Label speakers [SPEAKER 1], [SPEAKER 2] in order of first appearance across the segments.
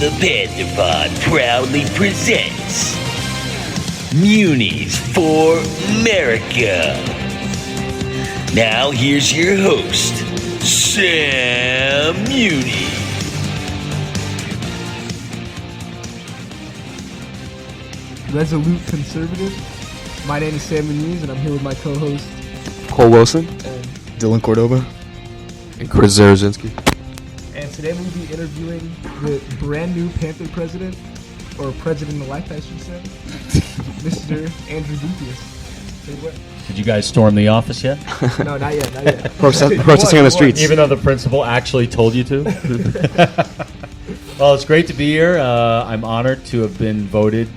[SPEAKER 1] The Panther Pod proudly presents Muniz For Merica. Now here's your host, Sam Muniz.
[SPEAKER 2] Resolute conservative. My name is Sam Muniz, and I'm here with my co-host
[SPEAKER 3] Cole Wilson,
[SPEAKER 2] and
[SPEAKER 3] Dylan Cordova, and Chris Zarazinski.
[SPEAKER 2] And today we'll be interviewing the brand new Panther president, or president-elect, I should say, Mr. Andrew Dupius. Say what?
[SPEAKER 4] Did you guys storm the office yet?
[SPEAKER 2] No, not yet, not yet.
[SPEAKER 3] Protesting on the streets.
[SPEAKER 4] Even though the principal actually told you to? Well, it's great to be here. I'm honored to have been voted.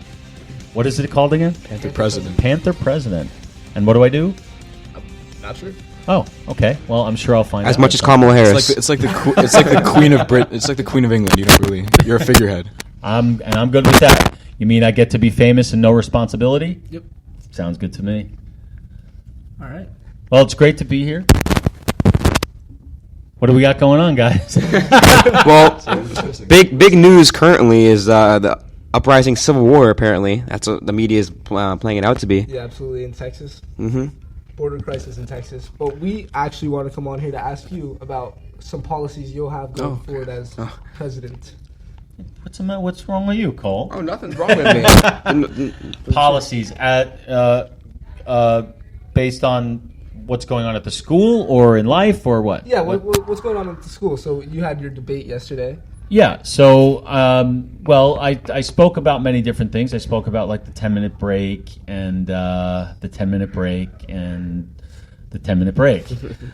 [SPEAKER 4] What is it called again?
[SPEAKER 3] Panther President.
[SPEAKER 4] Panther President. And what do I do?
[SPEAKER 2] Not sure.
[SPEAKER 4] Oh, okay. Well, I'm sure I'll find out.
[SPEAKER 3] As much as Kamala Harris. It's like the Queen of Brit. It's like the Queen of England. You don't really. You're a figurehead.
[SPEAKER 4] I'm good with that. You mean I get to be famous and no responsibility?
[SPEAKER 2] Yep.
[SPEAKER 4] Sounds good to me.
[SPEAKER 2] All right.
[SPEAKER 4] Well, it's great to be here. What do we got going on, guys?
[SPEAKER 3] Well, big news currently is the uprising civil war. Apparently, that's what the media is playing it out to be.
[SPEAKER 2] Yeah, absolutely, in Texas.
[SPEAKER 3] Mm-hmm.
[SPEAKER 2] Border crisis in Texas. But we actually want to come on here to ask you about some policies you'll have going forward as president.
[SPEAKER 4] What's wrong with you, Cole?
[SPEAKER 3] Oh, nothing's wrong with me.
[SPEAKER 4] Policies based on what's going on at the school or in life or what?
[SPEAKER 2] Yeah, what's going on at the school? So you had your debate yesterday.
[SPEAKER 4] Yeah, so, I spoke about many different things. I spoke about, like, the 10-minute break and the 10-minute break and the 10-minute break.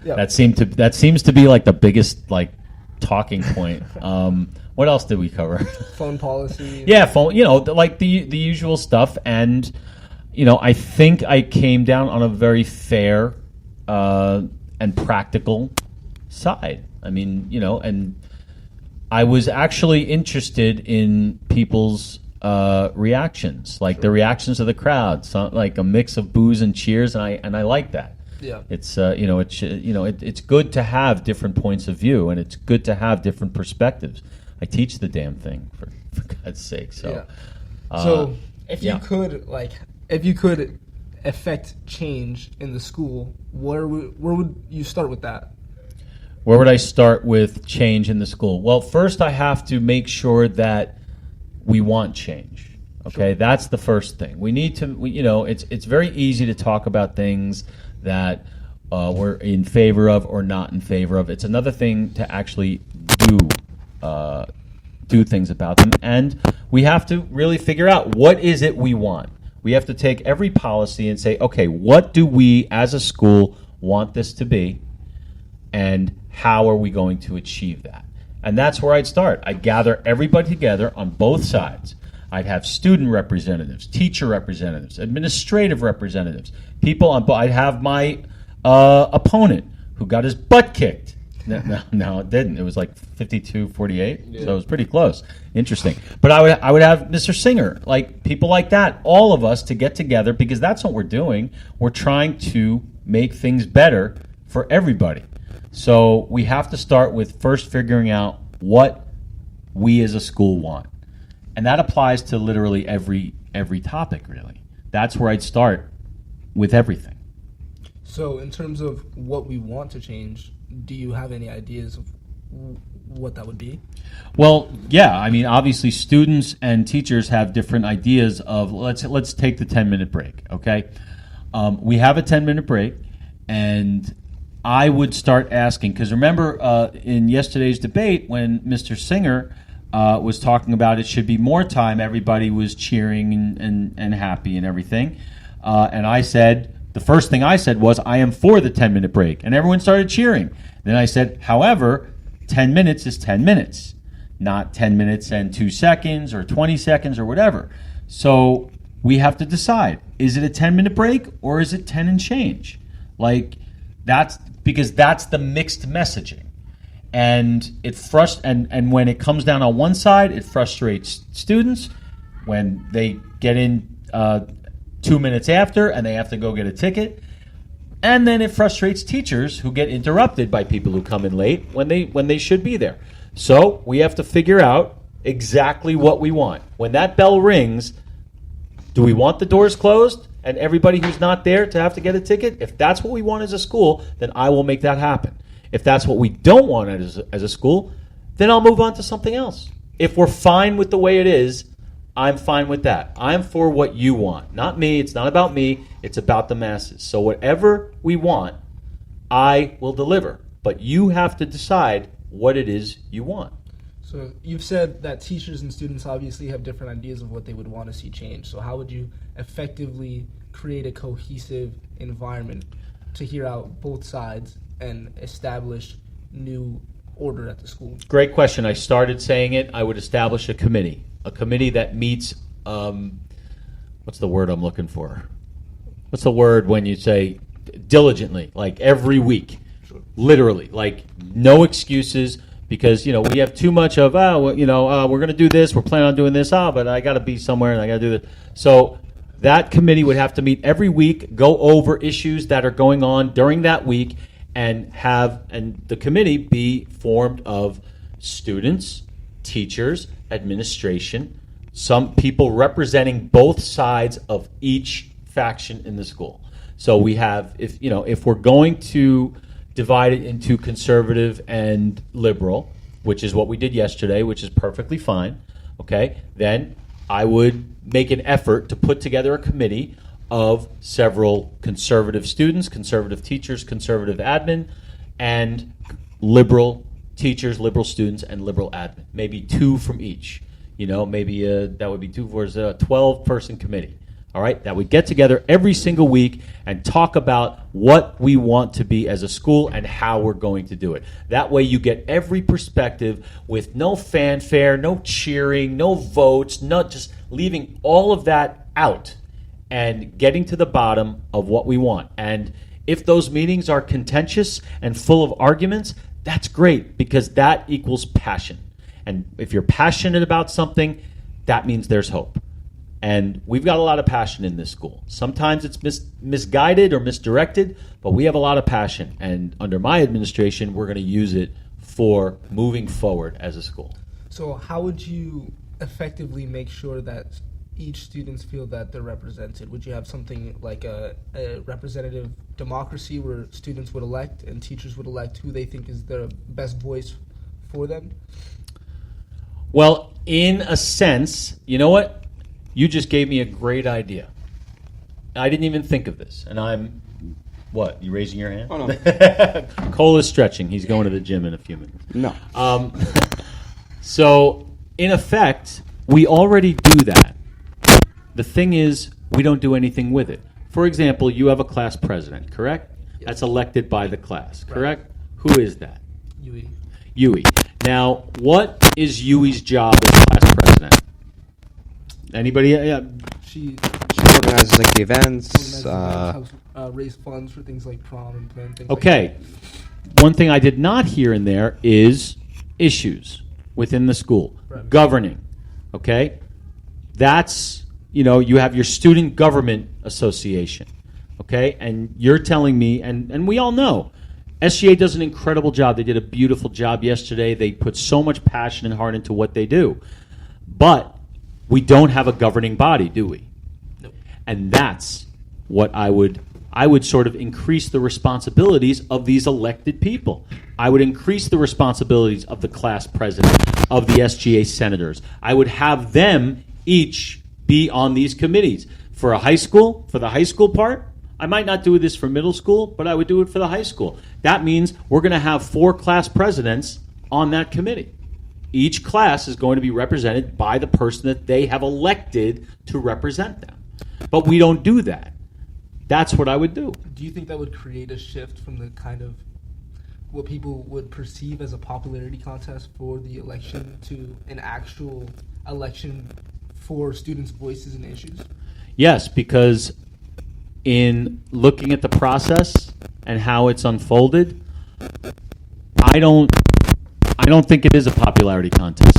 [SPEAKER 2] Yeah.
[SPEAKER 4] That seems to be, like, the biggest, like, talking point. What else did we cover?
[SPEAKER 2] Phone policy.
[SPEAKER 4] Yeah, phone, like the usual stuff. And, I think I came down on a very fair and practical side. I mean, and I was actually interested in people's reactions, like the reactions of the crowd, like a mix of boos and cheers, and I like that.
[SPEAKER 2] Yeah,
[SPEAKER 4] it's it's good to have different points of view, and it's good to have different perspectives. I teach the damn thing for God's sake. So,
[SPEAKER 2] yeah. So if you could affect change in the school, where would you start with that?
[SPEAKER 4] Where would I start with change in the school? Well, first I have to make sure that we want change. Okay, sure. That's the first thing. We need to, it's very easy to talk about things that we're in favor of or not in favor of. It's another thing to actually do things about them. And we have to really figure out what is it we want. We have to take every policy and say, okay, what do we as a school want this to be? And how are we going to achieve that? And that's where I'd start. I'd gather everybody together on both sides. I'd have student representatives, teacher representatives, administrative representatives, I'd have my opponent who got his butt kicked. No, it didn't. It was like 52-48, yeah. So it was pretty close. Interesting. But I would have Mr. Singer, like people like that, all of us to get together because that's what we're doing. We're trying to make things better for everybody. So we have to start with first figuring out what we as a school want. And that applies to literally every topic, really. That's where I'd start with everything.
[SPEAKER 2] So in terms of what we want to change, do you have any ideas of what that would be?
[SPEAKER 4] Well, yeah. I mean, obviously students and teachers have different ideas of, let's take the 10-minute break, okay? We have a 10-minute break, and I would start asking, because remember in yesterday's debate when Mr. Singer was talking about it should be more time, everybody was cheering and happy and everything. And I said, the first thing I said was, I am for the 10-minute break. And everyone started cheering. Then I said, however, 10 minutes is 10 minutes, not 10 minutes and 2 seconds or 20 seconds or whatever. So we have to decide, is it a 10-minute break or is it 10 and change? Like, that's because that's the mixed messaging. And and when it comes down on one side, it frustrates students when they get in 2 minutes after and they have to go get a ticket. And then it frustrates teachers who get interrupted by people who come in late when they should be there. So we have to figure out exactly what we want. When that bell rings, do we want the doors closed and everybody who's not there to have to get a ticket? If that's what we want as a school, then I will make that happen. If that's what we don't want as a school, then I'll move on to something else. If we're fine with the way it is, I'm fine with that. I'm for what you want. Not me. It's not about me. It's about the masses. So whatever we want, I will deliver. But you have to decide what it is you want.
[SPEAKER 2] So you've said that teachers and students obviously have different ideas of what they would want to see change. So how would you effectively create a cohesive environment to hear out both sides and establish new order at the school?
[SPEAKER 4] Great question. I started saying it. I would establish a committee that meets, what's the word I'm looking for? What's the word when you say diligently, like every week?
[SPEAKER 2] Sure.
[SPEAKER 4] Literally, like no excuses. Because, we have too much of, we're going to do this, we're planning on doing this, but I got to be somewhere and I got to do this. So that committee would have to meet every week, go over issues that are going on during that week, and the committee be formed of students, teachers, administration, some people representing both sides of each faction in the school. So we have, if we're going to divide it into conservative and liberal, which is what we did yesterday, which is perfectly fine, okay, then I would make an effort to put together a committee of several conservative students, conservative teachers, conservative admin, and liberal teachers, liberal students, and liberal admin. Maybe 2 from each. Maybe that would be 2 for a 12-person committee. All right, that we get together every single week and talk about what we want to be as a school and how we're going to do it. That way you get every perspective with no fanfare, no cheering, no votes, not just leaving all of that out and getting to the bottom of what we want. And if those meetings are contentious and full of arguments, that's great because that equals passion. And if you're passionate about something, that means there's hope. And we've got a lot of passion in this school. Sometimes it's misguided or misdirected, but we have a lot of passion. And under my administration, we're going to use it for moving forward as a school.
[SPEAKER 2] So how would you effectively make sure that each students feel that they're represented? Would you have something like a representative democracy where students would elect and teachers would elect who they think is the best voice for them?
[SPEAKER 4] Well, in a sense, you know what? You just gave me a great idea. I didn't even think of this. And I'm, what, you raising your hand?
[SPEAKER 3] Oh, no.
[SPEAKER 4] Cole is stretching. He's going to the gym in a few minutes.
[SPEAKER 3] No.
[SPEAKER 4] So, in effect, we already do that. The thing is, we don't do anything with it. For example, you have a class president, correct?
[SPEAKER 2] Yes.
[SPEAKER 4] That's elected by the class, correct?
[SPEAKER 2] Right.
[SPEAKER 4] Who is that?
[SPEAKER 2] Yui.
[SPEAKER 4] Now, what is Yui's job as class president? Anybody? Yeah.
[SPEAKER 2] She
[SPEAKER 3] organizes like the events.
[SPEAKER 2] helps raise funds for things like prom and plan things.
[SPEAKER 4] Okay. One thing I did not hear in there is issues within the school.
[SPEAKER 2] Right.
[SPEAKER 4] Governing. Okay? That's, you have your student government association. Okay? And you're telling me, and we all know, SGA does an incredible job. They did a beautiful job yesterday. They put so much passion and heart into what they do. But we don't have a governing body, do we?
[SPEAKER 2] Nope.
[SPEAKER 4] And that's what I would sort of increase the responsibilities of these elected people. I would increase the responsibilities of the class president, of the SGA senators. I would have them each be on these committees. For the high school part, I might not do this for middle school, but I would do it for the high school. That means we're going to have 4 class presidents on that committee. Each class is going to be represented by the person that they have elected to represent them. But we don't do that. That's what I would do.
[SPEAKER 2] Do you think that would create a shift from the kind of what people would perceive as a popularity contest for the election to an actual election for students' voices and issues?
[SPEAKER 4] Yes, because in looking at the process and how it's unfolded, I don't think it is a popularity contest,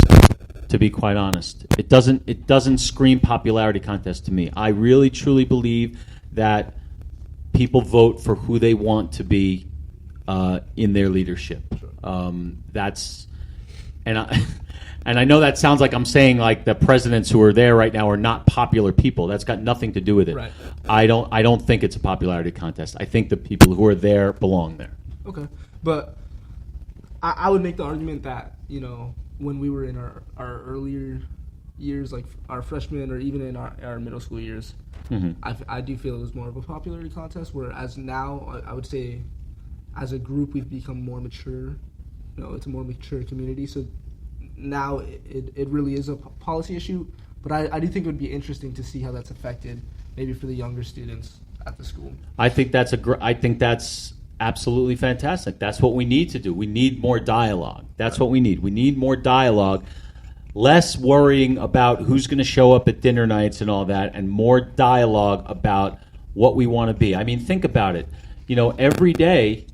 [SPEAKER 4] to be quite honest. It doesn't scream popularity contest to me. I really truly believe that people vote for who they want to be in their leadership. and I know that sounds like I'm saying like the presidents who are there right now are not popular people. That's got nothing to do with it.
[SPEAKER 2] Right.
[SPEAKER 4] I don't think it's a popularity contest. I think the people who are there belong there.
[SPEAKER 2] Okay, but I would make the argument that when we were in our earlier years, like our freshman or even in our middle school years, I do feel it was more of a popularity contest. Whereas now, I would say, as a group, we've become more mature. It's a more mature community. So now it really is a policy issue. But I do think it would be interesting to see how that's affected, maybe for the younger students at the school.
[SPEAKER 4] I think that's absolutely fantastic. That's what we need to do. We need more dialogue. That's what we need. We need more dialogue. Less worrying about who's going to show up at dinner nights and all that, and more dialogue about what we want to be. I mean, think about it. Every day,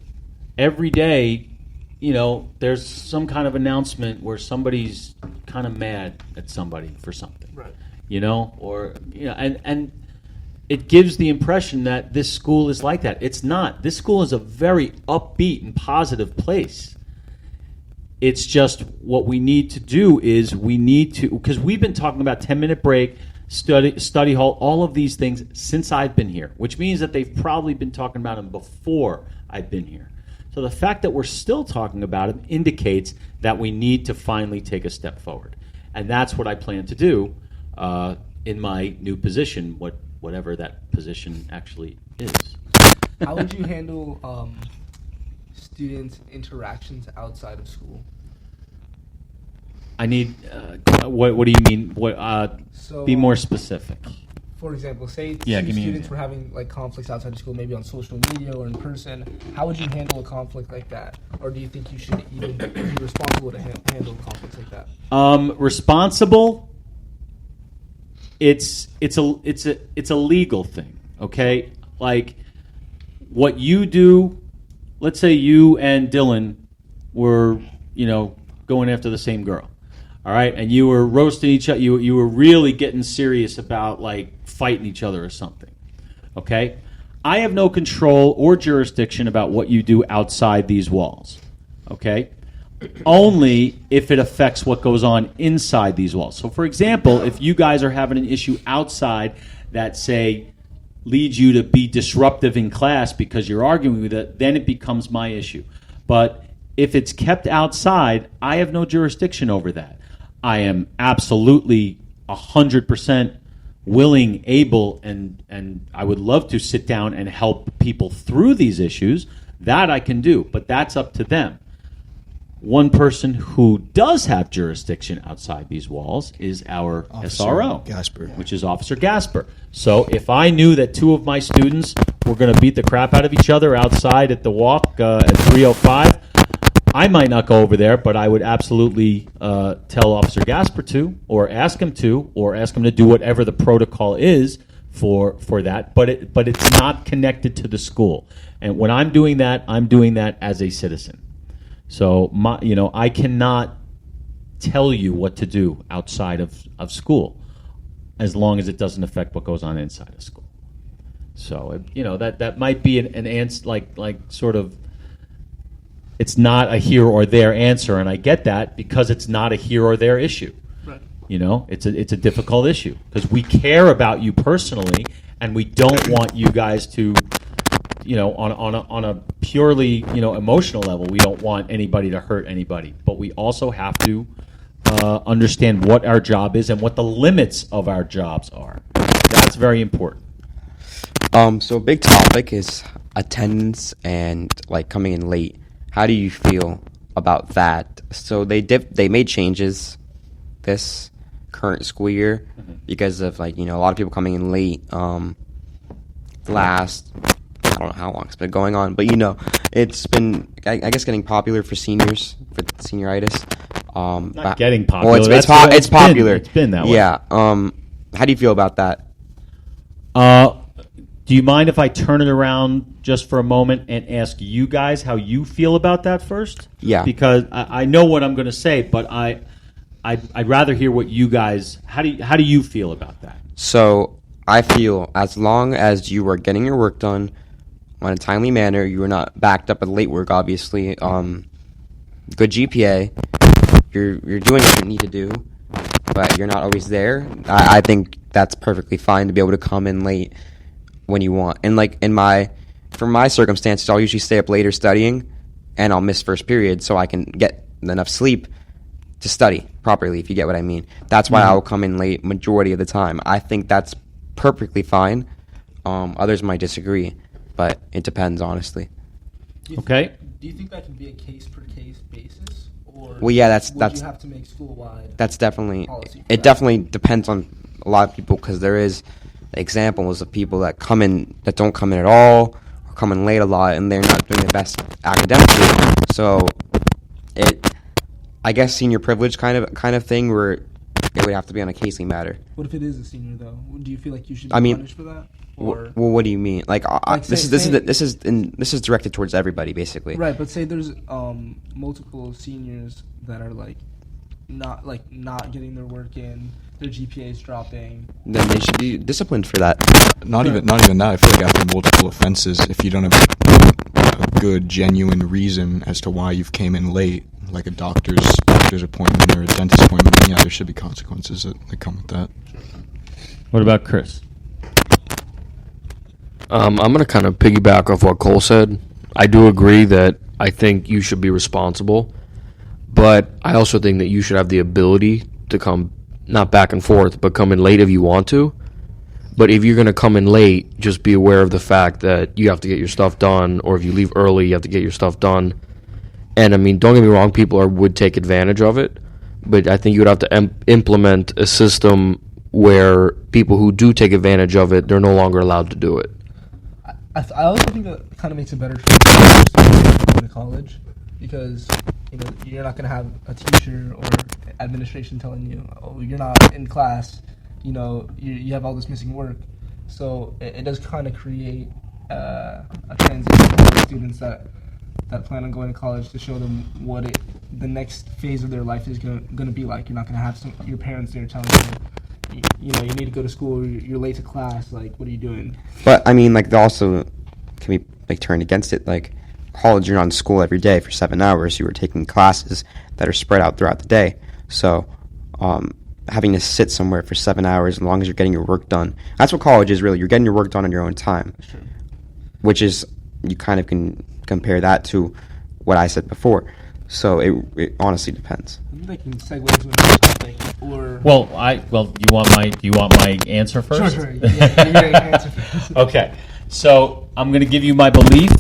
[SPEAKER 4] there's some kind of announcement where somebody's kind of mad at somebody for something.
[SPEAKER 2] Right.
[SPEAKER 4] And it gives the impression that this school is like that. It's not. This school is a very upbeat and positive place. It's just what we need to do is because we've been talking about 10-minute break, study hall, all of these things since I've been here, which means that they've probably been talking about them before I've been here. So the fact that we're still talking about them indicates that we need to finally take a step forward. And that's what I plan to do in my new position, whatever that position actually is.
[SPEAKER 2] How would you handle students' interactions outside of school?
[SPEAKER 4] I need. What do you mean? Be more specific.
[SPEAKER 2] For example, say
[SPEAKER 4] give
[SPEAKER 2] two
[SPEAKER 4] me
[SPEAKER 2] students were having like conflicts outside of school, maybe on social media or in person. How would you handle a conflict like that? Or do you think you should even be responsible to handle conflicts like that?
[SPEAKER 4] Responsible. It's a legal thing. Okay, like what you do. Let's say you and Dylan were, going after the same girl, all right, and you were roasting each other. You were really getting serious about like fighting each other or something. Okay, I have no control or jurisdiction about what you do outside these walls. Okay, only if it affects what goes on inside these walls. So, for example, if you guys are having an issue outside that say leads you to be disruptive in class because you're arguing with it, then it becomes my issue. But if it's kept outside, I have no jurisdiction over that. I am absolutely 100% willing, able, and I would love to sit down and help people through these issues. That I can do, but that's up to them. One person who does have jurisdiction outside these walls is our SRO,
[SPEAKER 5] Gasper.
[SPEAKER 4] which is Officer Gasper. So if I knew that two of my students were going to beat the crap out of each other outside at the walk at 3:05, I might not go over there, but I would absolutely tell Officer Gasper to, or ask him to do whatever the protocol is for that. But it's not connected to the school. And when I'm doing that as a citizen. So I cannot tell you what to do outside of school, as long as it doesn't affect what goes on inside of school. So that might be an answer, like sort of. It's not a here or there answer, and I get that because it's not a here or there issue.
[SPEAKER 2] Right.
[SPEAKER 4] It's a difficult issue because we care about you personally, and we don't want you guys to. On a purely emotional level, we don't want anybody to hurt anybody, but we also have to understand what our job is and what the limits of our jobs are. That's very important.
[SPEAKER 3] So a big topic is attendance and like coming in late. How do you feel about that? So they made changes this current school year because of a lot of people coming in late. Last. I don't know how long it's been going on, but it's been, I guess, getting popular for seniors, for senioritis.
[SPEAKER 4] Not getting popular.
[SPEAKER 3] Well, it's popular.
[SPEAKER 4] It's been that way.
[SPEAKER 3] Yeah. How do you feel about that?
[SPEAKER 4] Do you mind if I turn it around just for a moment and ask you guys how you feel about that first?
[SPEAKER 3] Yeah.
[SPEAKER 4] Because I know what I'm going to say, but I'd rather hear what you guys. How do you feel about that?
[SPEAKER 3] So I feel as long as you are getting your work done on a timely manner, you are not backed up with late work, obviously, good GPA, you're doing what you need to do, but you're not always there. I think that's perfectly fine to be able to come in late when you want. And like for my circumstances, I'll usually stay up later studying, and I'll miss first period so I can get enough sleep to study properly, if you get what I mean. That's why I'll come in late majority of the time. I think that's perfectly fine. Others might disagree, but it depends, honestly.
[SPEAKER 2] Do you think that can be a case-per-case basis? Or
[SPEAKER 3] Well, yeah, that's
[SPEAKER 2] would you have to make school-wide
[SPEAKER 3] that's definitely
[SPEAKER 2] policy for
[SPEAKER 3] it.
[SPEAKER 2] that?
[SPEAKER 3] Definitely depends on a lot of people, because there is examples of people that don't come in at all, or come in late a lot, and they're not doing the best academically. So I guess senior privilege kind of thing, where it would have to be on a casely matter.
[SPEAKER 2] What if it is a senior, though? Do you feel like you should be
[SPEAKER 3] I mean,
[SPEAKER 2] punished for that? Or
[SPEAKER 3] Well, what do you mean? Like, this is directed towards everybody, basically.
[SPEAKER 2] right, but say there's multiple seniors that are not getting their work in, their GPA is dropping.
[SPEAKER 3] Then they should be disciplined for that.
[SPEAKER 5] Not even that. I feel like after multiple offenses, if you don't have a good, genuine reason as to why you've came in late, like a doctor's appointment or a dentist appointment, then yeah, there should be consequences that come with that.
[SPEAKER 4] What about Chris?
[SPEAKER 6] I'm going to kind of piggyback off what Cole said. I do agree that I think you should be responsible, but I also think that you should have the ability to come, not back and forth, but come in late if you want to. But if you're going to come in late, just be aware of the fact that you have to get your stuff done, or if you leave early, you have to get your stuff done. And, I mean, don't get me wrong, people would take advantage of it, but I think you would have to implement a system where people who do take advantage of it, they're no longer allowed to do it.
[SPEAKER 2] I also think that kind of makes it better for going to college, because you're not going to have a teacher or administration telling you, oh, you're not in class, you have all this missing work. So it does kind of create a transition for students that plan on going to college, to show them what the next phase of their life is going to be like. You're not going to have your parents there telling you, you need to go to school, you're late to class, like, what are you doing?
[SPEAKER 3] But I mean, like, they also can be like turned against it. Like, college, you're not in school every day for 7 hours. You are taking classes that are spread out throughout the day. So having to sit somewhere for 7 hours, as long as you're getting your work done, that's what college is really. You're getting your work done on your own time.
[SPEAKER 2] That's true.
[SPEAKER 3] Which is, you kind of can compare that to what I said before. So it honestly depends.
[SPEAKER 2] I think they can segue into another topic, or
[SPEAKER 4] You want my answer first?
[SPEAKER 2] Sure. Yeah, your answer first.
[SPEAKER 4] Okay, so I'm going to give you my belief,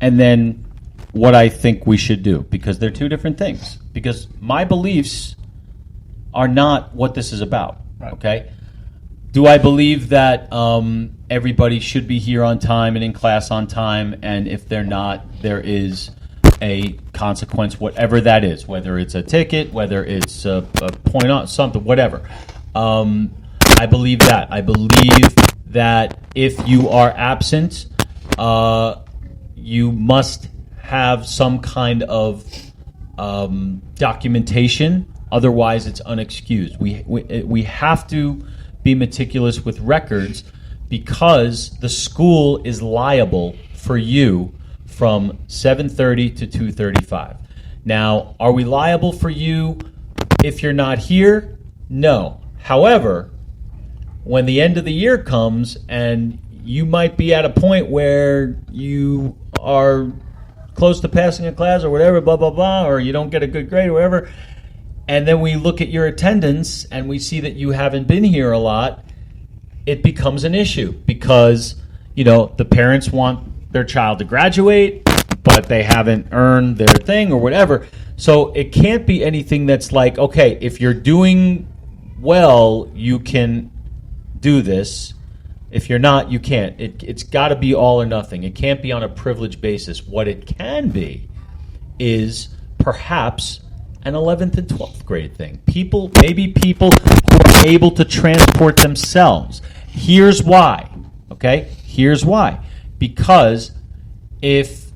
[SPEAKER 4] and then what I think we should do, because they're two different things. Because my beliefs are not what this is about.
[SPEAKER 2] Right.
[SPEAKER 4] Okay. Do I believe that everybody should be here on time and in class on time, and if they're not, there is a consequence, whatever that is, whether it's a ticket, whether it's a point on something, whatever. I believe that. I believe that if you are absent, you must have some kind of documentation. Otherwise, it's unexcused. We have to be meticulous with records, because the school is liable for you from 7:30 to 2:35. Now, are we liable for you if you're not here? No. However, when the end of the year comes and you might be at a point where you are close to passing a class or whatever, blah, blah, blah, or you don't get a good grade or whatever, and then we look at your attendance and we see that you haven't been here a lot, it becomes an issue, because, the parents want their child to graduate, but they haven't earned their thing or whatever. So it can't be anything that's like, okay, if you're doing well, you can do this. If you're not, you can't. It's got to be all or nothing. It can't be on a privilege basis. What it can be is perhaps an 11th and 12th grade thing. Maybe people who are able to transport themselves. Here's why, okay? Here's why. Because if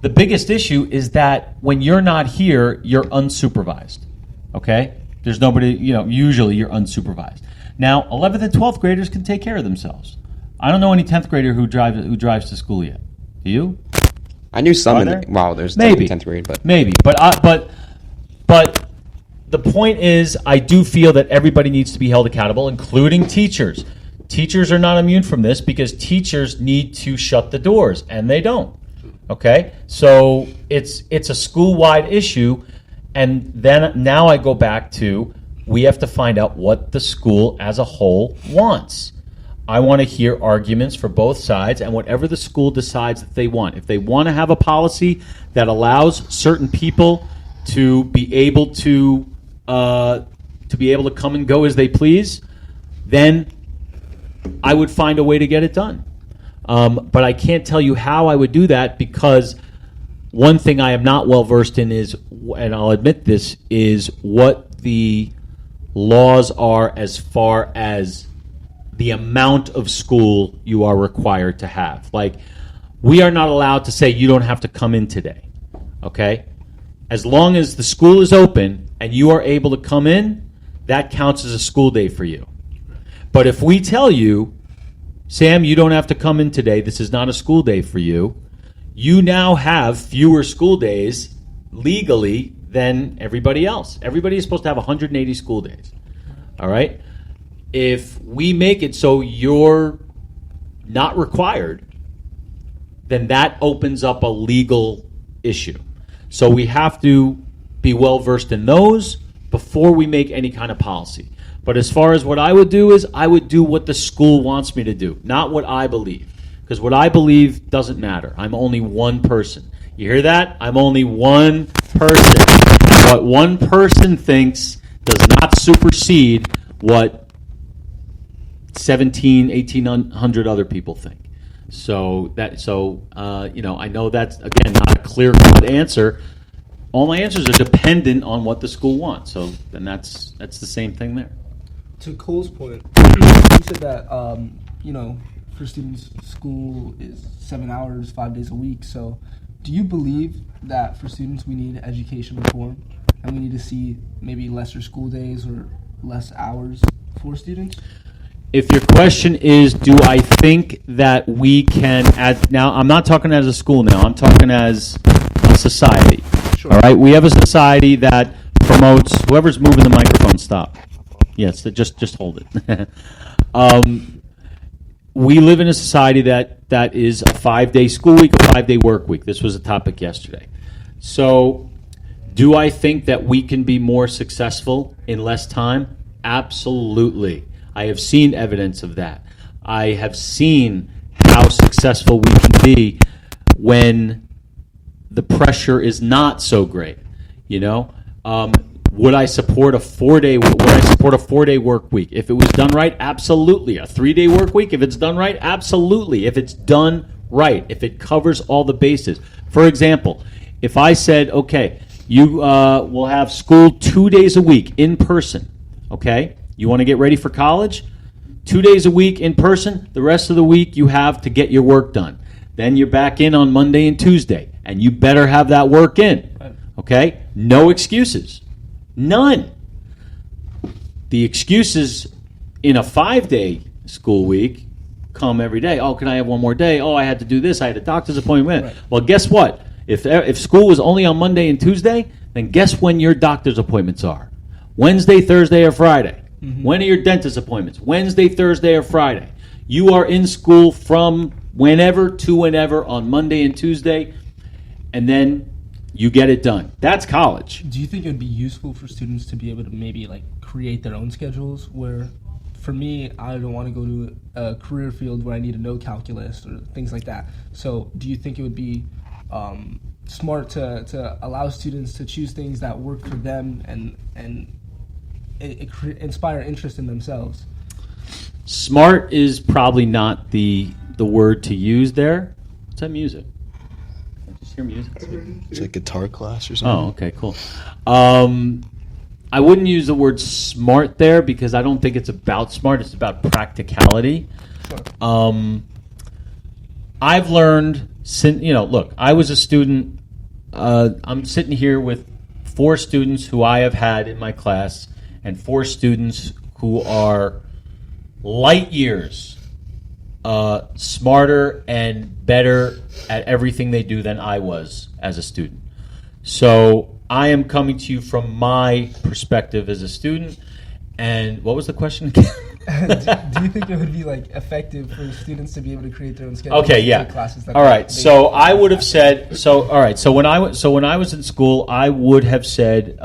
[SPEAKER 4] the biggest issue is that when you're not here, you're unsupervised, okay? There's nobody, usually you're unsupervised. Now, 11th and 12th graders can take care of themselves. I don't know any 10th grader who drives to school yet. Do you?
[SPEAKER 3] I knew some
[SPEAKER 4] Are there?
[SPEAKER 3] wow, there's
[SPEAKER 4] Maybe
[SPEAKER 3] 10th grade, but
[SPEAKER 4] maybe, but the point is, I do feel that everybody needs to be held accountable, including teachers. Teachers are not immune from this because teachers need to shut the doors, and they don't. Okay? So it's a school-wide issue, and then now I go back to we have to find out what the school as a whole wants. I want to hear arguments for both sides, and whatever the school decides that they want. If they want to have a policy that allows certain people to be able to come and go as they please, then I would find a way to get it done. But I can't tell you how I would do that, because one thing I am not well versed in is, and I'll admit this, is what the laws are as far as the amount of school you are required to have. Like, we are not allowed to say you don't have to come in today, okay? As long as the school is open and you are able to come in, that counts as a school day for you. But if we tell you, Sam, you don't have to come in today, this is not a school day for you, you now have fewer school days legally than everybody else. Everybody is supposed to have 180 school days. All right? If we make it so you're not required, then that opens up a legal issue. So we have to be well versed in those before we make any kind of policy. But as far as what I would do is, I would do what the school wants me to do, not what I believe. Because what I believe doesn't matter. I'm only one person. You hear that? I'm only one person. And what one person thinks does not supersede what 1,800 other people think. So I know that's, again, not a clear-cut answer. All my answers are dependent on what the school wants. So then that's the same thing there.
[SPEAKER 2] To Cole's point, you said that for students, school is 7 hours, 5 days a week. So do you believe that for students we need education reform and we need to see maybe lesser school days or less hours for students?
[SPEAKER 4] If your question is, do I think that we can add, now I'm not talking as a school now, I'm talking as a society.
[SPEAKER 2] Sure.
[SPEAKER 4] All right, we have a society that promotes, whoever's moving the microphone, stop. Yes, just hold it. We live in a society that is a 5-day school week, a 5-day work week. This was a topic yesterday. So do I think that we can be more successful in less time? Absolutely. I have seen evidence of that. I have seen how successful we can be when the pressure is not so great. Would I support a 4-day work week? If it was done right, absolutely. A 3-day work week, if it's done right, absolutely. If it's done right, if it covers all the bases. For example, if I said, okay, you will have school 2 days a week in person, okay? You want to get ready for college? 2 days a week in person. The rest of the week you have to get your work done. Then you're back in on Monday and Tuesday, and you better have that work in, okay? No excuses. None. The excuses in a 5-day school week come every day. Oh, can I have one more day? Oh, I had to do this. I had a doctor's appointment. Right. Well, guess what? If school was only on Monday and Tuesday, then guess when your doctor's appointments are? Wednesday, Thursday, or Friday. Mm-hmm. When are your dentist appointments? Wednesday, Thursday, or Friday. You are in school from whenever to whenever on Monday and Tuesday, and then you get it done. That's college.
[SPEAKER 2] Do you think it would be useful for students to be able to maybe create their own schedules? Where, for me, I don't want to go to a career field where I need to know calculus or things like that. So do you think it would be smart to allow students to choose things that work for them and inspire interest in themselves?
[SPEAKER 4] Smart is probably not the word to use there. What's that music? Hear music.
[SPEAKER 5] It's like guitar class or something.
[SPEAKER 4] Oh, okay, cool. I wouldn't use the word smart there because I don't think it's about smart. It's about practicality. Sure. I've learned since look, I was a student. I'm sitting here with 4 students who I have had in my class, and 4 students who are light years smarter and better at everything they do than I was as a student. So I am coming to you from my perspective as a student. And what was the question again?
[SPEAKER 2] Do you think it would be like effective for students to be able to create their own schedule?
[SPEAKER 4] Okay, yeah.
[SPEAKER 2] Classes that
[SPEAKER 4] all right. So I would have said. So all right. So when I was in school, I would have said,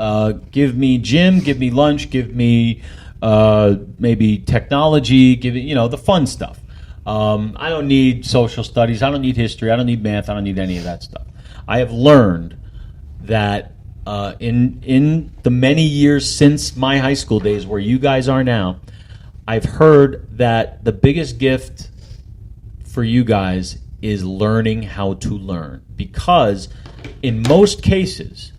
[SPEAKER 4] give me gym, give me lunch, give me maybe technology, give me the fun stuff. I don't need social studies. I don't need history. I don't need math. I don't need any of that stuff. I have learned that in the many years since my high school days, where you guys are now, I've heard that the biggest gift for you guys is learning how to learn, because in most cases,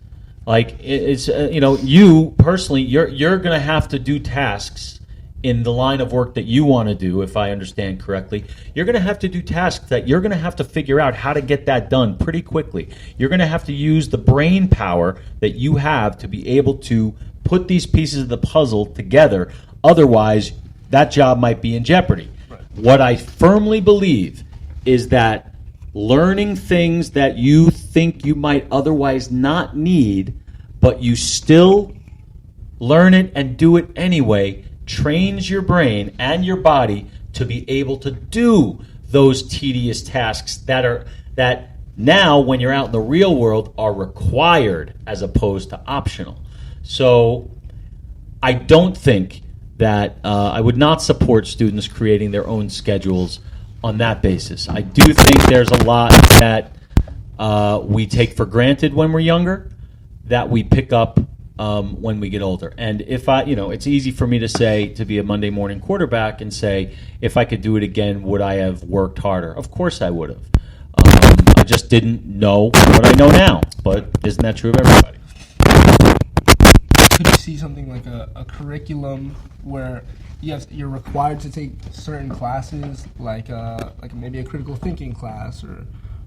[SPEAKER 4] like it's you personally, you're going to have to do tasks in the line of work that you want to do. If I understand correctly, you're going to have to do tasks that you're going to have to figure out how to get that done pretty quickly. You're going to have to use the brain power that you have to be able to put these pieces of the puzzle together. Otherwise, that job might be in jeopardy. Right. What I firmly believe is that learning things that you think you might otherwise not need, but you still learn it and do it anyway, trains your brain and your body to be able to do those tedious tasks that now, when you're out in the real world, are required as opposed to optional. So I don't think that I would not support students creating their own schedules on that basis. I do think there's a lot that we take for granted when we're younger that we pick up when we get older. And if it's easy for me to say, to be a Monday morning quarterback and say, if I could do it again, would I have worked harder? Of course I would have. I just didn't know what I know now. But isn't that true of everybody?
[SPEAKER 2] Could you see something like a curriculum where you're required to take certain classes, like maybe a critical thinking class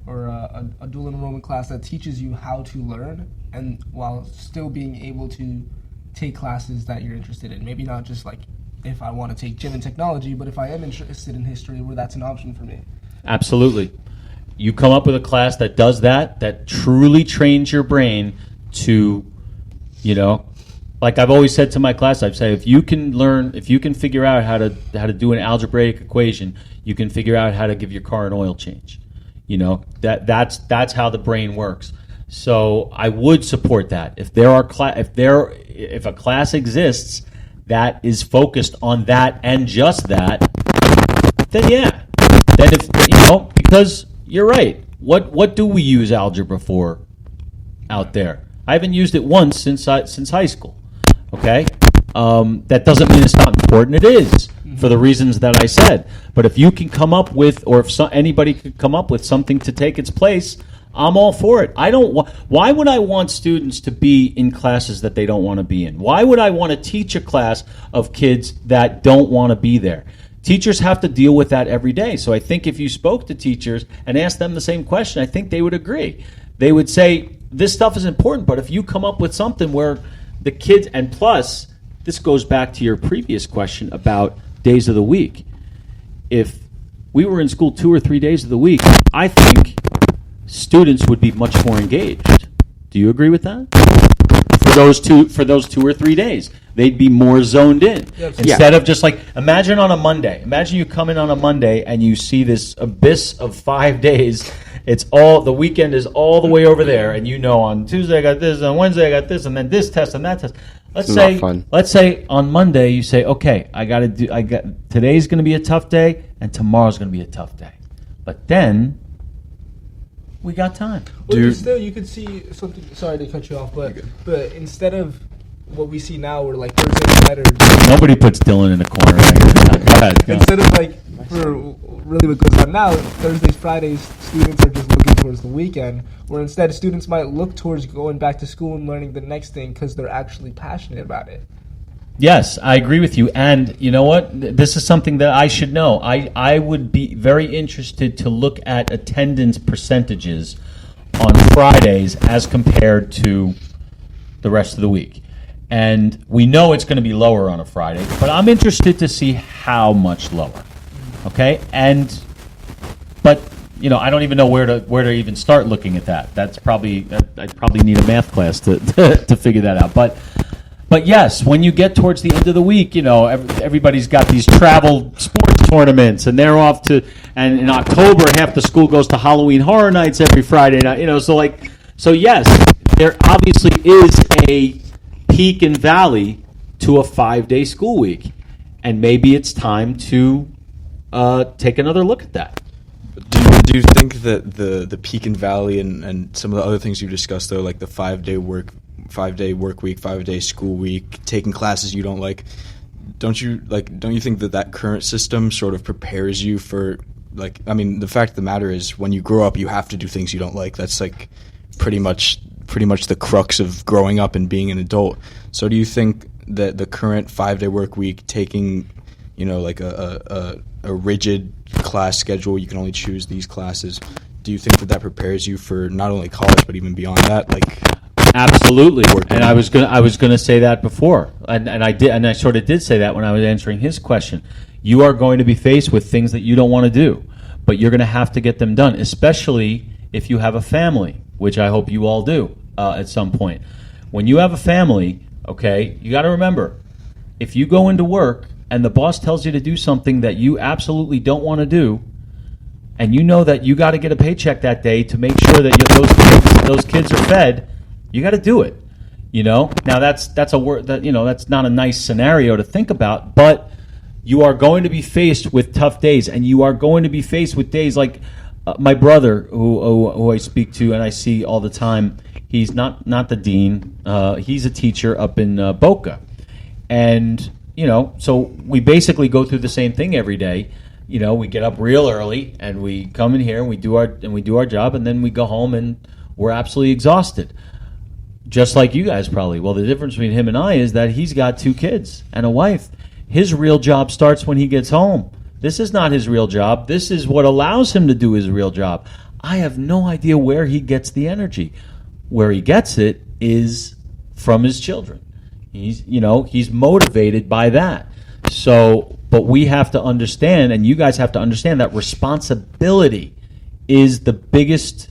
[SPEAKER 2] or a dual enrollment class that teaches you how to learn, and while still being able to take classes that you're interested in? Maybe not just like if I want to take gym and technology, but if I am interested in history, where that's an option for me.
[SPEAKER 4] Absolutely. You come up with a class that does that truly trains your brain to, like I've always said to my class, I've said, if you can figure out how to do an algebraic equation, you can figure out how to give your car an oil change. That's how the brain works. So I would support that. If a class exists that is focused on that and just that, then yeah. Then because you're right. What do we use algebra for out there? I haven't used it once since high school. Okay? That doesn't mean it's not important. It is, for the reasons that I said. But if you can come up with, or if anybody could come up with something to take its place, I'm all for it. Why would I want students to be in classes that they don't want to be in? Why would I want to teach a class of kids that don't want to be there? Teachers have to deal with that every day. So I think if you spoke to teachers and asked them the same question, I think they would agree. They would say, this stuff is important, but if you come up with something where the kids, and plus, this goes back to your previous question about days of the week. If we were in school 2 or 3 days of the week, I think students would be much more engaged. Do you agree with that? For those 2 or 3 days, they'd be more zoned in. Instead of just like, imagine on a Monday. Imagine you come in on a Monday and you see this abyss of 5 days. The weekend is all the way over there, and on Tuesday I got this, on Wednesday I got this, and then this test and that test. Let's say on Monday you say, okay, today's going to be a tough day, and tomorrow's going to be a tough day, but then we got time.
[SPEAKER 2] Well, still, you could see something. Sorry to cut you off, but instead of what we see now, where like Thursday night or
[SPEAKER 4] nobody puts Dylan in a corner. Go ahead.
[SPEAKER 2] Instead of like for really what goes on now, Thursdays, Fridays, students are just looking towards the weekend, where instead students might look towards going back to school and learning the next thing because they're actually passionate about it.
[SPEAKER 4] Yes, I agree with you. And you know what? This is something that I should know. I would be very interested to look at attendance percentages on Fridays as compared to the rest of the week. And we know it's going to be lower on a Friday, but I'm interested to see how much lower. Okay? But I don't even know where to even start looking at that. That's probably I'd probably need a math class to to figure that out. But yes, when you get towards the end of the week, everybody's got these travel sports tournaments, and they're off to. And in October, half the school goes to Halloween Horror Nights every Friday night. So yes, there obviously is a peak and valley to a 5-day school week, and maybe it's time to take another look at that.
[SPEAKER 5] Do you think that the peak and valley and some of the other things you discussed, though, like the 5-day work week, 5-day school week, taking classes you don't like, don't you think that current system sort of prepares you for, the fact of the matter is, when you grow up, you have to do things you don't like. That's like pretty much the crux of growing up and being an adult. So do you think that the current 5-day work week, taking a rigid class schedule, you can only choose these classes, do you think that prepares you for not only college but even beyond that?
[SPEAKER 4] Absolutely. And I was gonna say that before, and I sort of did say that when I was answering his question. You are going to be faced with things that you don't want to do, but you're going to have to get them done, especially if you have a family, which I hope you all do at some point. When you have a family, okay, you got to remember, if you go into work and the boss tells you to do something that you absolutely don't want to do, and you know that you got to get a paycheck that day to make sure that those kids are fed, you got to do it. Now that's a word that that's not a nice scenario to think about, but you are going to be faced with tough days, and you are going to be faced with days like my brother, who I speak to and I see all the time. He's not the dean. He's a teacher up in Boca, and so we basically go through the same thing every day. We get up real early and we come in here and we do our job, and then we go home and we're absolutely exhausted. Just like you guys probably. Well, the difference between him and I is that he's got 2 kids and a wife. His real job starts when he gets home. This is not his real job. This is what allows him to do his real job. I have no idea where he gets the energy. Where he gets it is from his children. He's motivated by that. So, but we have to understand, and you guys have to understand, that responsibility is the biggest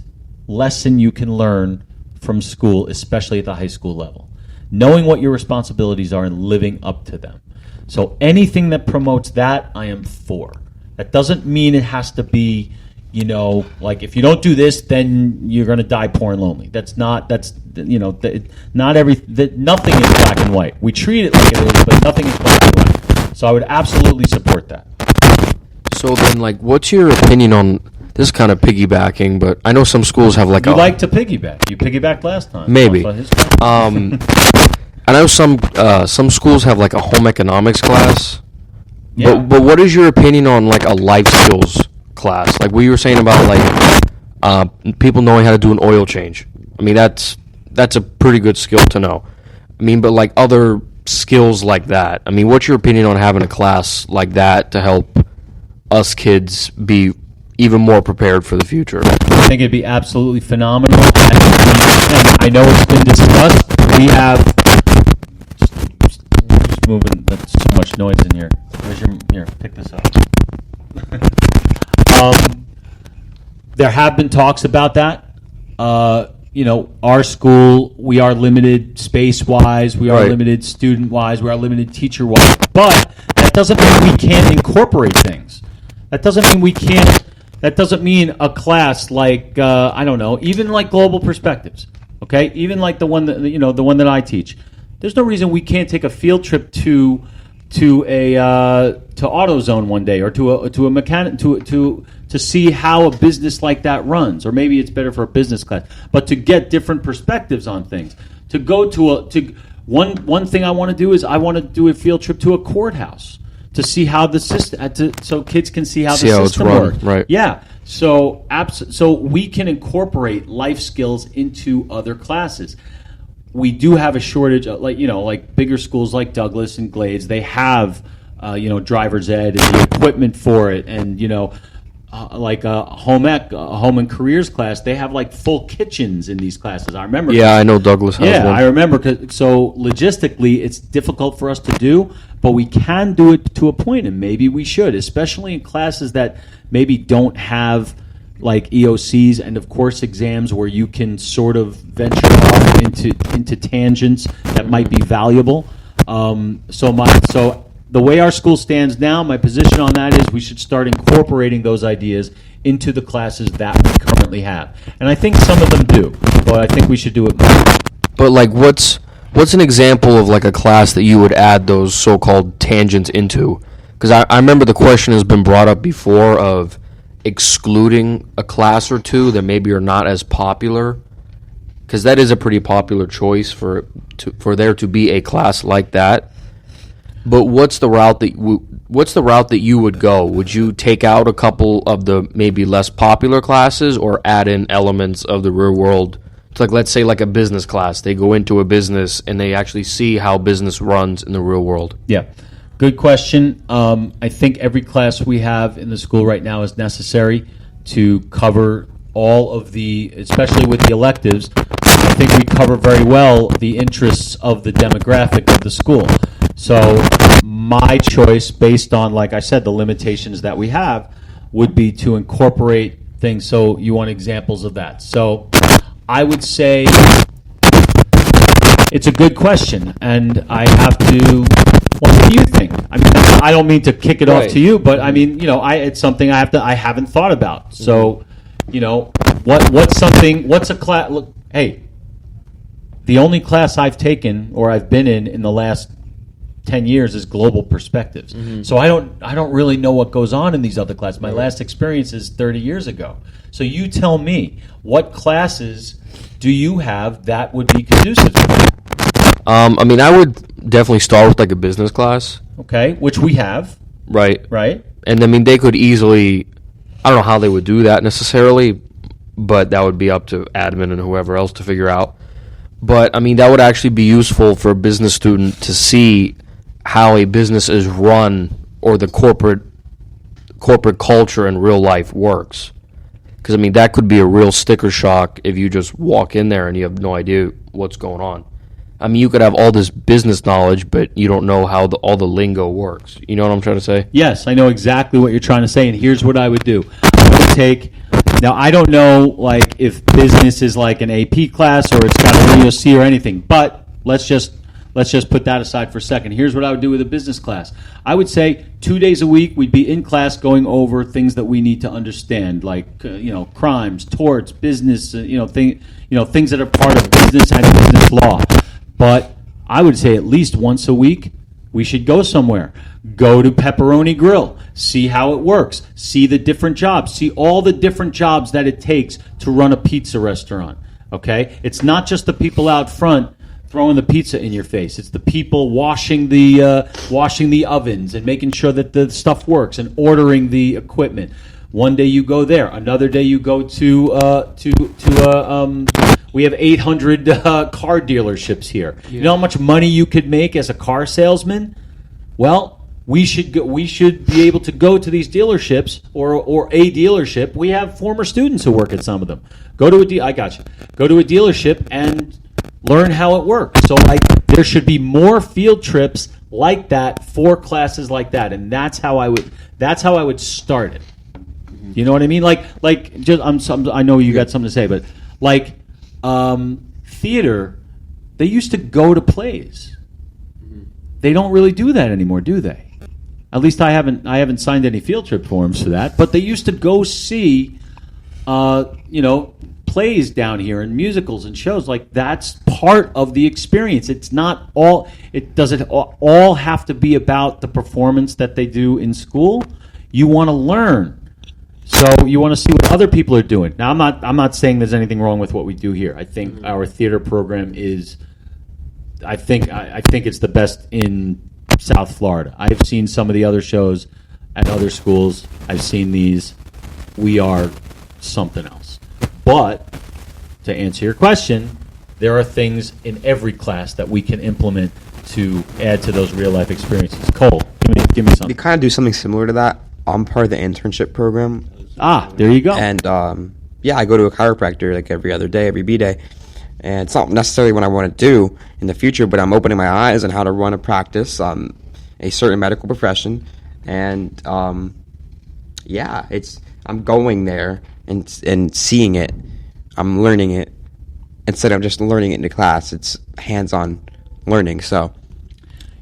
[SPEAKER 4] lesson you can learn from school, especially at the high school level. Knowing what your responsibilities are and living up to them. So anything that promotes that, I am for. That doesn't mean it has to be, like if you don't do this, then you're going to die poor and lonely. Not nothing is black and white. We treat it like it is, but nothing is black and white. So I would absolutely support that.
[SPEAKER 6] So then, what's your opinion on this? Kind of piggybacking, but I know some schools have like
[SPEAKER 4] you like to piggyback. You piggybacked last time.
[SPEAKER 6] Maybe. I know some schools have like a home economics class.
[SPEAKER 4] Yeah.
[SPEAKER 6] But what is your opinion on like a life skills class? Like what you were saying about like people knowing how to do an oil change. I mean that's a pretty good skill to know. I mean, but like other skills like that. I mean, what's your opinion on having a class like that to help us kids be even more prepared for the future?
[SPEAKER 4] I think it'd be absolutely phenomenal. And I know it's been discussed. We have just moving. That's so much noise in here. Here, pick this up. There have been talks about that. Our school, we are limited space-wise, we are
[SPEAKER 6] right.
[SPEAKER 4] limited student-wise, we are limited teacher-wise, but that doesn't mean we can't incorporate things. That doesn't mean a class like, I don't know, even like Global Perspectives, okay? Even like the one that I teach. There's no reason we can't take a field trip to AutoZone one day, or to a mechanic to see how a business like that runs, or maybe it's better for a business class, but to get different perspectives on things. To go to one thing I want to do is I want to do a field trip to a courthouse to see how the system, so kids can see how the system works. Right. Yeah. So we can incorporate life skills into other classes. We do have a shortage, like bigger schools like Douglas and Glades. They have, driver's ed and the equipment for it, and like a home and careers class. They have like full kitchens in these classes. I remember.
[SPEAKER 6] Yeah, I know Douglas has one.
[SPEAKER 4] Yeah, I remember. So logistically, it's difficult for us to do, but we can do it to a point, and maybe we should, especially in classes that maybe don't have like EOCs, end of course exams, where you can sort of venture off into tangents that might be valuable. So the way our school stands now, my position on that is we should start incorporating those ideas into the classes that we currently have. And I think some of them do, but I think we should do it more.
[SPEAKER 6] But like, what's an example of like a class that you would add those so-called tangents into? Because I remember the question has been brought up before of excluding a class or two that maybe are not as popular, because that is a pretty popular choice for there to be a class like that. But what's the route that you would go? Would you take out a couple of the maybe less popular classes, or add in elements of the real world? It's like, let's say like a business class. They go into a business and they actually see how business runs in the real world.
[SPEAKER 4] Yeah. Good question. I think every class we have in the school right now is necessary to cover all of the, especially with the electives, I think we cover very well the interests of the demographic of the school. So my choice, based on, like I said, the limitations that we have, would be to incorporate things. So you want examples of that. So I would say it's a good question, and I have to. What do you think? I mean, I don't mean to kick it off to you, but I mean, it's something I haven't thought about. So, what's a class? Look, hey, the only class I've taken or I've been in the last 10 years is global perspectives. Mm-hmm. So I don't really know what goes on in these other classes. My last experience is 30 years ago. So you tell me, what classes do you have that would be conducive to that?
[SPEAKER 6] I mean, I would definitely start with like a business class.
[SPEAKER 4] Okay, which we have.
[SPEAKER 6] Right.
[SPEAKER 4] Right.
[SPEAKER 6] And I mean, they could easily, I don't know how they would do that necessarily, but that would be up to admin and whoever else to figure out. But I mean, that would actually be useful for a business student to see how a business is run, or the corporate culture in real life works. Because I mean, that could be a real sticker shock if you just walk in there and you have no idea what's going on. I mean, you could have all this business knowledge, but you don't know how all the lingo works. You know what I'm trying to say?
[SPEAKER 4] Yes, I know exactly what you're trying to say, and here's what I would do. I would take, now I don't know like if business is like an AP class or it's got an EOC or anything, but let's just put that aside for a second. Here's what I would do with a business class. I would say 2 days a week we'd be in class going over things that we need to understand, like crimes, torts, business, things that are part of business and business law. But I would say at least once a week we should go somewhere. Go to Pepperoni Grill, see how it works, see the different jobs, see all the different jobs that it takes to run a pizza restaurant. Okay, it's not just the people out front throwing the pizza in your face. It's the people washing the ovens and making sure that the stuff works and ordering the equipment. One day you go there, another day you go to we have 800 car dealerships here. Yeah. You know how much money you could make as a car salesman? Well, we should be able to go to these dealerships or a dealership. We have former students who work at some of them. Go to a dealership and learn how it works. So there should be more field trips like that for classes like that, and that's how I would start it. You know what I mean? I know you got something to say, but theater, they used to go to plays. They don't really do that anymore, do they? At least I haven't signed any field trip forms for that. But they used to go see, plays down here and musicals and shows. Like, that's part of the experience. It's not all. It doesn't all have to be about the performance that they do in school. You want to learn. So you want to see what other people are doing. Now, I'm not saying there's anything wrong with what we do here. I think our theater program is, I think it's the best in South Florida. I've seen some of the other shows at other schools. I've seen these. We are something else. But to answer your question, there are things in every class that we can implement to add to those real life experiences. Cole, give me something.
[SPEAKER 3] We kind of do something similar to that. I'm part of the internship program.
[SPEAKER 4] There you go.
[SPEAKER 3] And I go to a chiropractor like every other day, every B-day. And it's not necessarily what I want to do in the future, but I'm opening my eyes on how to run a practice, a certain medical profession. And I'm going there and seeing it. I'm learning it instead of just learning it in the class. It's hands-on learning. So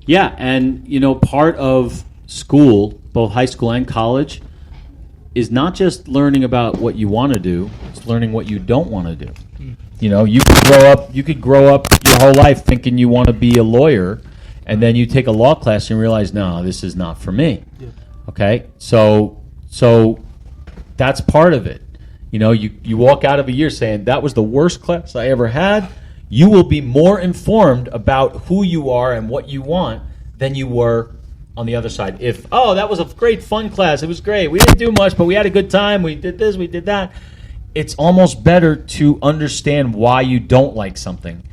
[SPEAKER 4] Yeah, and part of school, both high school and college, is not just learning about what you want to do; it's learning what you don't want to do. You could grow up your whole life thinking you want to be a lawyer, and then you take a law class and realize, no, this is not for me.
[SPEAKER 2] Yeah.
[SPEAKER 4] Okay, so that's part of it. You walk out of a year saying that was the worst class I ever had. You will be more informed about who you are and what you want than you were on the other side. If, that was a great fun class, it was great, we didn't do much, but we had a good time, we did this, we did that. It's almost better to understand why you don't like something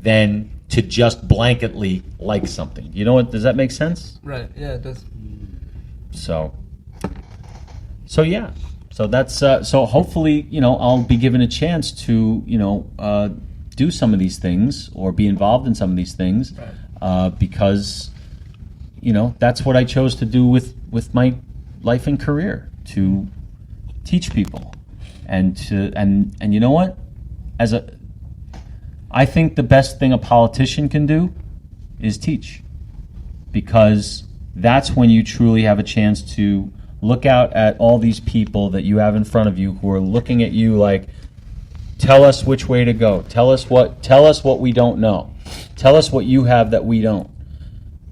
[SPEAKER 4] than to just blanketly like something. Does that make sense?
[SPEAKER 2] Right. Yeah, it does.
[SPEAKER 4] So yeah. So that's so hopefully I'll be given a chance to do some of these things or be involved in some of these things, because that's what I chose to do with my life and career, to teach people, and you know what, I think the best thing a politician can do is teach, because that's when you truly have a chance to look out at all these people that you have in front of you who are looking at you like, tell us which way to go. Tell us what we don't know. Tell us what you have that we don't.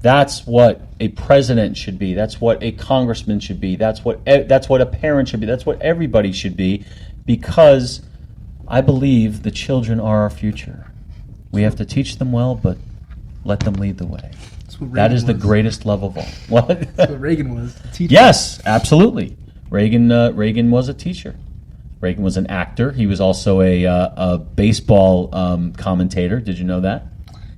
[SPEAKER 4] That's what a president should be. That's what a congressman should be. That's what a parent should be. That's what everybody should be, because I believe the children are our future. We have to teach them well, but let them lead the way. That is the greatest love of all. What?
[SPEAKER 2] That's what Reagan was. A teacher.
[SPEAKER 4] Yes, absolutely. Reagan was a teacher. Reagan was an actor. He was also a baseball commentator. Did you know that?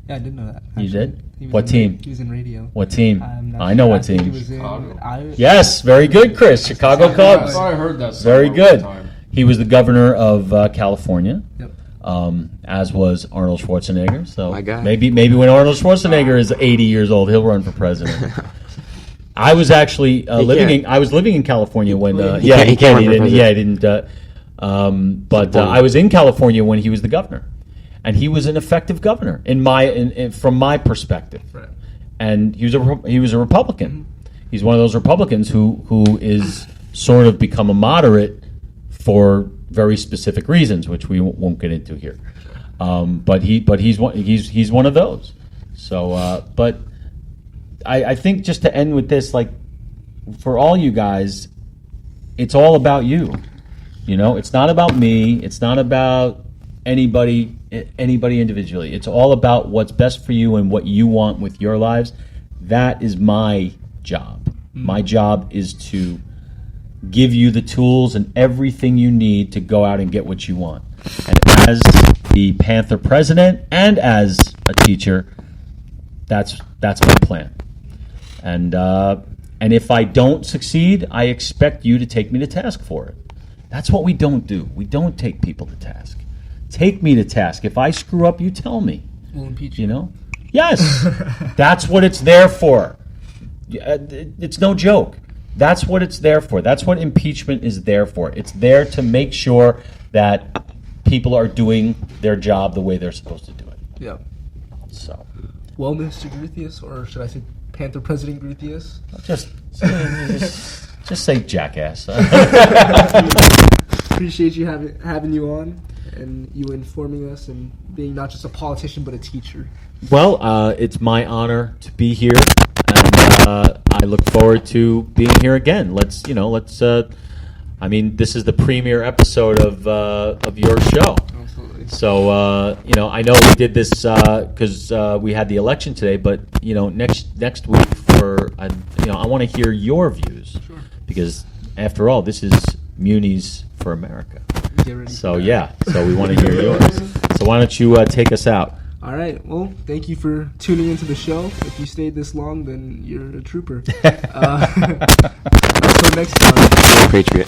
[SPEAKER 2] Yeah, I did know that.
[SPEAKER 4] You did?
[SPEAKER 2] He was
[SPEAKER 4] What team?
[SPEAKER 2] He was in radio.
[SPEAKER 4] What team?
[SPEAKER 2] I'm not
[SPEAKER 4] I know
[SPEAKER 2] sure.
[SPEAKER 4] what
[SPEAKER 2] think
[SPEAKER 4] team.
[SPEAKER 2] He was in,
[SPEAKER 4] Yes, very good, Chris. Chicago
[SPEAKER 6] I
[SPEAKER 4] Cubs.
[SPEAKER 6] thought I heard that.
[SPEAKER 4] Very
[SPEAKER 6] somewhere
[SPEAKER 4] good.
[SPEAKER 6] one time.
[SPEAKER 4] He was the governor of California,
[SPEAKER 2] Yep.
[SPEAKER 4] as was Arnold Schwarzenegger. So
[SPEAKER 3] My guy.
[SPEAKER 4] maybe when Arnold Schwarzenegger is 80 years old, he'll run for president. I was actually living in California when
[SPEAKER 3] He can't run for president.
[SPEAKER 4] he didn't. I was in California when he was the governor, and he was an effective governor from my perspective.
[SPEAKER 2] Right.
[SPEAKER 4] And he was a Republican. He's one of those Republicans who is sort of become a moderate for very specific reasons, which we won't get into here. But he's one of those. So, but I think just to end with this, like, for all you guys, it's all about you. It's not about me. It's not about anybody individually. It's all about what's best for you and what you want with your lives. That is my job. My job is to give you the tools and everything you need to go out and get what you want. And as the Panther president and as a teacher, that's my plan. And if I don't succeed, I expect you to take me to task for it. That's what we don't do. We don't take people to task. Take me to task. If I screw up, you tell me.
[SPEAKER 2] We'll impeach you.
[SPEAKER 4] Yes, that's what it's there for. It's no joke. That's what it's there for. That's what impeachment is there for. It's there to make sure that people are doing their job the way they're supposed to do it.
[SPEAKER 2] Yeah.
[SPEAKER 4] So,
[SPEAKER 2] Well, Mr. Gruthius, or should I say Panther President Gruthius?
[SPEAKER 4] just say jackass.
[SPEAKER 2] Appreciate you having you on and you informing us and being not just a politician but a teacher.
[SPEAKER 4] Well, it's my honor to be here, and I look forward to being here again. Let's. I mean, this is the premiere episode of your show.
[SPEAKER 2] Absolutely.
[SPEAKER 4] So, I know we did this because we had the election today, but next week I want to hear your views,
[SPEAKER 2] Sure.
[SPEAKER 4] because after all, this is Muniz For Merica.
[SPEAKER 2] Get ready.
[SPEAKER 4] So so we want to hear yours. So why don't you take us out?
[SPEAKER 2] All right. Well, thank you for tuning into the show. If you stayed this long, then you're a trooper. Until next time.
[SPEAKER 3] Patriot.